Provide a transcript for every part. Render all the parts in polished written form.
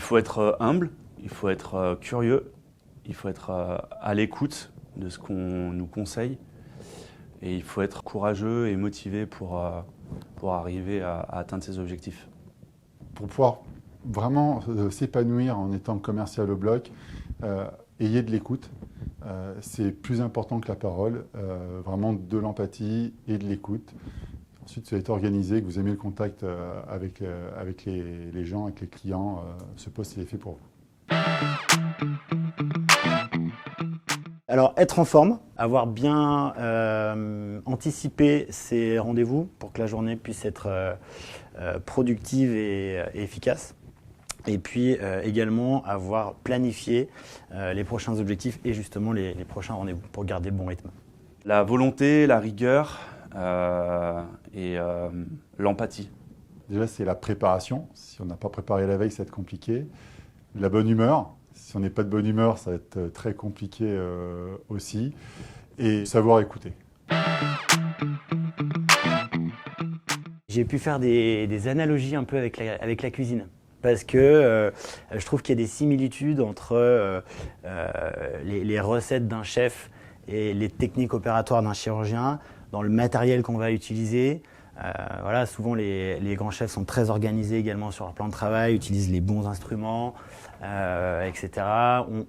faut être humble, il faut être curieux, il faut être à l'écoute de ce qu'on nous conseille et il faut être courageux et motivé pour arriver à atteindre ses objectifs. Pour pouvoir vraiment s'épanouir en étant commercial au bloc, ayez de l'écoute. C'est plus important que la parole, vraiment de l'empathie et de l'écoute. Ensuite, si vous êtes organisé, que vous aimez le contact avec les gens, avec les clients, ce poste il est fait pour vous. Alors, être en forme, avoir bien anticipé ses rendez-vous pour que la journée puisse être productive et efficace. Et puis également avoir planifié les prochains objectifs et justement les prochains rendez-vous pour garder le bon rythme. La volonté, la rigueur et l'empathie. Déjà, c'est la préparation. Si on n'a pas préparé la veille, ça va être compliqué. La bonne humeur. Si on n'est pas de bonne humeur, ça va être très compliqué aussi. Et savoir écouter. J'ai pu faire des analogies un peu avec la cuisine. Parce que je trouve qu'il y a des similitudes entre les recettes d'un chef et les techniques opératoires d'un chirurgien, dans le matériel qu'on va utiliser. Voilà, souvent les grands chefs sont très organisés également sur leur plan de travail, utilisent les bons instruments, etc.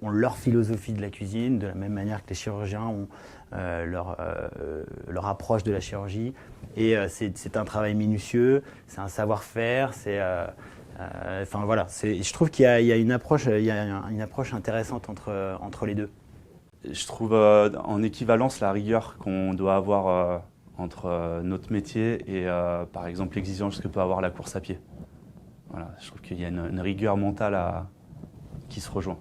Ont leur philosophie de la cuisine, de la même manière que les chirurgiens ont leur approche de la chirurgie. Et c'est un travail minutieux, c'est un savoir-faire, enfin voilà, je trouve qu'il y a une approche intéressante entre les deux. Je trouve en équivalence la rigueur qu'on doit avoir entre notre métier et par exemple l'exigence que peut avoir la course à pied. Voilà, je trouve qu'il y a une rigueur mentale qui se rejoint.